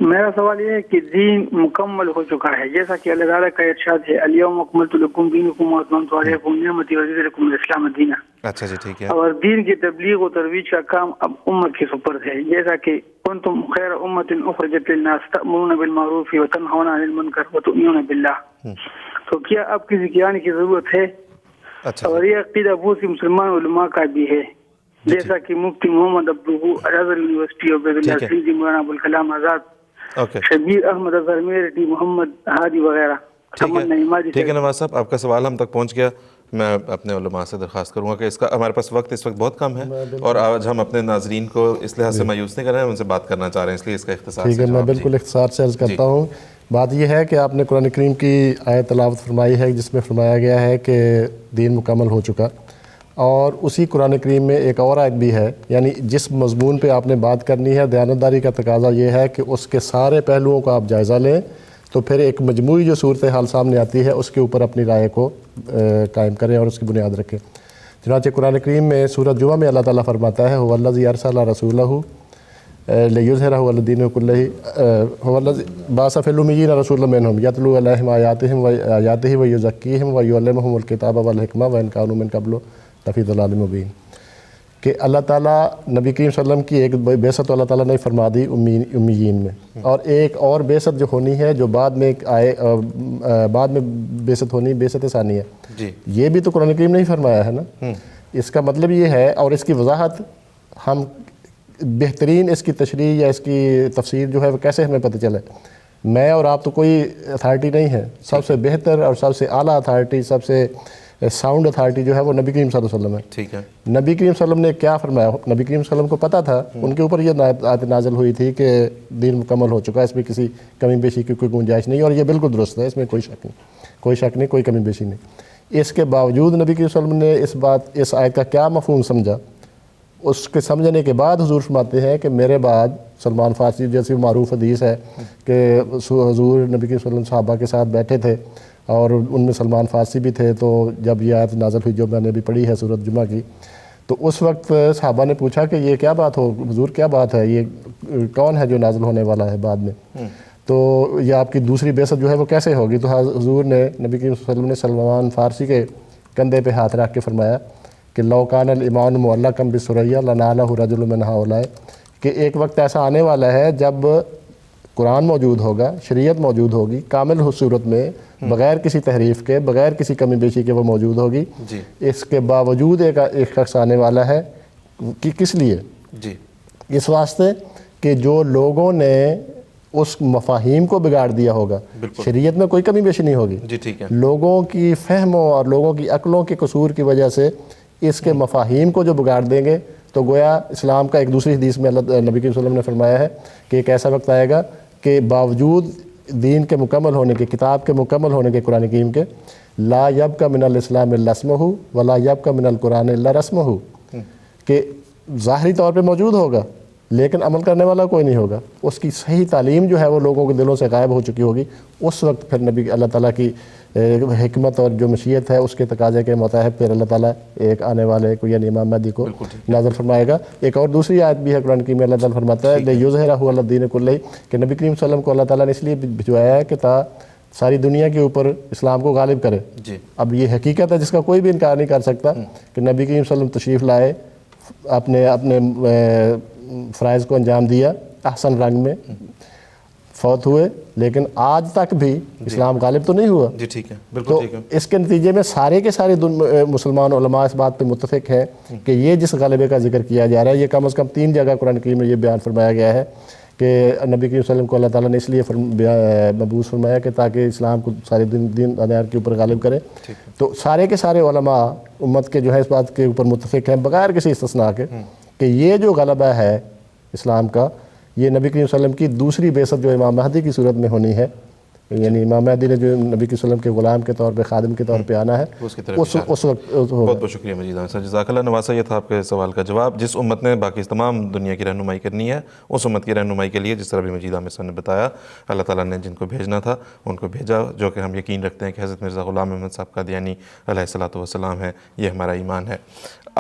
میرا سوال یہ ہے کہ دین مکمل ہو چکا ہے، جیسا کہ اللہ تعالیٰ کا ارشاد ہے الیوم اکملت لکم دینکم واتممت علیکم نعمتی ورضیت لکم الاسلام دینا۔ اچھا جی ٹھیک ہے۔ اور دین کی تبلیغ و ترویج کا کام اب امت کے سپرد ہے، جیسا کہ کنتم خیر امت اخرجت للناس تأمرون بالمعروف وتنہون عن المنکر وتؤمنون باللہ۔ تو کیا اب کسی کے آنے کی ضرورت ہے؟ اور یہ عقیدہ بہت سی مسلمان علماء کا بھی ہے، جیسا کہ مفتی محمد عبدالغو الازہر یونیورسٹی عبید اللہ سندھی، مولانا ابوالکلام آزاد، شبیر احمد اظہر میرٹی، محمد ہادی وغیرہ۔ ٹھیک ہے نواز صاحب، آپ کا سوال ہم تک پہنچ گیا۔ میں اپنے علماء سے درخواست کروں گا کہ اس کا ہمارے پاس وقت اس وقت بہت کم ہے اور آج ہم اپنے ناظرین کو اس لحاظ سے مایوس نہیں کر رہے ہیں، ان سے بات کرنا چاہ رہے ہیں، اس لیے اس کا اختصار سے ٹھیک ہے۔ میں بالکل اختصار سے عرض کرتا ہوں۔ بات یہ ہے کہ آپ نے قرآن کریم کی آیت تلاوت فرمائی ہے جس میں فرمایا گیا ہے کہ دین مکمل ہو چکا، اور اسی قرآن کریم میں ایک اور آیت بھی ہے، یعنی جس مضمون پہ آپ نے بات کرنی ہے، دیانتداری کا تقاضا یہ ہے کہ اس کے سارے پہلوؤں کا آپ جائزہ لیں، تو پھر ایک مجموعی جو صورتحال سامنے آتی ہے اس کے اوپر اپنی رائے کو قائم کریں اور اس کی بنیاد رکھیں۔ چنانچہ قرآن کریم میں سورۃ جمعہ میں اللہ تعالیٰ فرماتا ہے هو الذی ارسل رسولہ لیظہرہ علی الدین کلہ، هو الذی بعث فی الامیین رسولا منہم یتلو علیہم آیاتہ ویزکیہم ویعلمہم الکتاب والحکمہ وان کانوا من قبل لفی ضلال مبین، کہ اللہ تعالیٰ نبی کریم صلی اللہ علیہ وسلم کی ایک بعثت اللہ تعالیٰ نے فرما دی امیین میں، اور ایک اور بعثت جو ہونی ہے جو بعد میں بعد میں بعثت ہونی، بعثت ثانیہ ہے، یہ بھی تو قرآن کریم نے ہی فرمایا ہے نا۔ اس کا مطلب یہ ہے، اور اس کی وضاحت ہم بہترین اس کی تشریح یا اس کی تفسیر جو ہے وہ کیسے ہمیں پتہ چلے؟ میں اور آپ تو کوئی اتھارٹی نہیں ہے، سب سے بہتر اور سب سے اعلیٰ اتھارٹی، سب سے ساؤنڈ اتھارٹی جو ہے وہ نبی کریم صلی اللہ علیہ وسلم ہے۔ ٹھیک ہے۔ نبی کریم صلی اللہ علیہ وسلم نے کیا فرمایا؟ نبی کریم صلی اللہ علیہ وسلم کو پتہ تھا، ان کے اوپر یہ آیت نازل ہوئی تھی کہ دین مکمل ہو چکا ہے، اس میں کسی کمی بیشی کی کوئی گنجائش نہیں، اور یہ بالکل درست ہے، اس میں کوئی شک نہیں، کوئی کمی بیشی نہیں۔ اس کے باوجود نبی کریم صلی اللہ علیہ وسلم نے اس آیت کا کیا مفہوم سمجھا؟ اس کے سمجھنے کے بعد حضور فرماتے ہیں کہ میرے بعد سلمان فارسی، جیسی معروف حدیث ہے کہ حضور نبی کریم صلی اللہ علیہ وسلم صحابہ کے ساتھ بیٹھے تھے اور ان میں سلمان فارسی بھی تھے، تو جب یہ آیت نازل ہوئی جو میں نے ابھی پڑھی ہے سورۃ جمعہ کی، تو اس وقت صحابہ نے پوچھا کہ یہ کیا بات ہو حضور، کیا بات ہے، یہ کون ہے جو نازل ہونے والا ہے بعد میں؟ تو یہ آپ کی دوسری بعثت جو ہے وہ کیسے ہوگی؟ تو حضور نے نبی کریم صلی اللہ علیہ وسلم نے سلمان فارسی کے کندھے پہ ہاتھ رکھ کے فرمایا کہ لو کان الایمان معلقا بالثریہ لنالہ رجل من ہؤلاء، کہ ایک وقت ایسا آنے والا ہے جب قرآن موجود ہوگا، شریعت موجود ہوگی کامل صورت میں، بغیر کسی تحریف کے، بغیر کسی کمی بیشی کے وہ موجود ہوگی، اس کے باوجود ایک شخص آنے والا ہے کہ کس لیے؟ اس واسطے کہ جو لوگوں نے اس مفاہیم کو بگاڑ دیا ہوگا، شریعت میں کوئی کمی بیشی نہیں ہوگی، لوگوں کی فہموں اور لوگوں کی عقلوں کے قصور کی وجہ سے اس کے مفاہیم کو جو بگاڑ دیں گے، تو گویا اسلام کا ایک دوسری حدیث میں نبی کریم صلی اللہ علیہ وسلم نے فرمایا ہے کہ ایک ایسا وقت آئے گا کہ باوجود دین کے مکمل ہونے کے، کتاب کے مکمل ہونے کے، قرآن کریم کے، لا یبقى من الاسلام الا اسمہ ولا یبقى من القرآن الا رسمہ، کہ ظاہری طور پہ موجود ہوگا لیکن عمل کرنے والا کوئی نہیں ہوگا، اس کی صحیح تعلیم جو ہے وہ لوگوں کے دلوں سے غائب ہو چکی ہوگی۔ اس وقت پھر نبی اللہ تعالیٰ کی حکمت اور جو مشیت ہے اس کے تقاضے کے مطابق پھر اللہ تعالیٰ ایک آنے والے کو یعنی امام مہدی کو نازل فرمائے گا۔ ایک اور دوسری آیت بھی ہے قرآن کی میں اللہ تعالیٰ فرماتا ہے لیظہرہ علی الدین کلہ، کہ نبی کریم صلی اللہ علیہ وسلم کو اللہ تعالیٰ نے اس لیے بھجوایا ہے کہ تا ساری دنیا کے اوپر اسلام کو غالب کرے۔ اب یہ حقیقت ہے جس کا کوئی بھی انکار نہیں کر سکتا کہ نبی کریم صلی اللہ علیہ وسلم تشریف لائے، اپنے فرائض کو انجام دیا، احسن رنگ میں فوت ہوئے، لیکن آج تک بھی اسلام غالب تو نہیں ہوا۔ تو اس کے نتیجے میں سارے کے سارے مسلمان علماء اس بات پہ متفق ہیں کہ یہ جس غلبے کا ذکر کیا جا رہا ہے، یہ کم از کم 3 جگہ قرآن کریم میں یہ بیان فرمایا گیا ہے کہ نبی کریم صلی اللہ علیہ وسلم کو اللہ تعالیٰ نے اس لیے مبعوث فرمایا کہ تاکہ اسلام کو سارے دین دنیا کے اوپر غالب کرے۔ تو سارے کے سارے علماء امت کے جو ہے اس بات کے اوپر متفق ہیں بغیر کسی استثناء کے کہ یہ جو غلبہ ہے اسلام کا، یہ نبی کریم صلی اللہ علیہ وسلم کی دوسری بعثت جو امام مہدی کی صورت میں ہونی ہے، یعنی امام مہدی نے جو نبی کریم صلی اللہ علیہ وسلم کے غلام کے طور پہ، خادم کے طور پہ آنا ہے، اس وقت بہت بہت شکریہ مجید احمد صاحب، جزاک اللہ۔ نواسہ، یہ تھا آپ کے سوال کا جواب۔ جس امت نے باقی تمام دنیا کی رہنمائی کرنی ہے، اس امت کی رہنمائی کے لیے جس طرح بھی مجید احمد صاحب نے بتایا، اللہ تعالیٰ نے جن کو بھیجنا تھا ان کو بھیجا، جو کہ ہم یقین رکھتے ہیں کہ حضرت مرزا غلام احمد صاحب قادیانی علیہ الصلوۃ والسلام ہے، یہ ہمارا ایمان ہے۔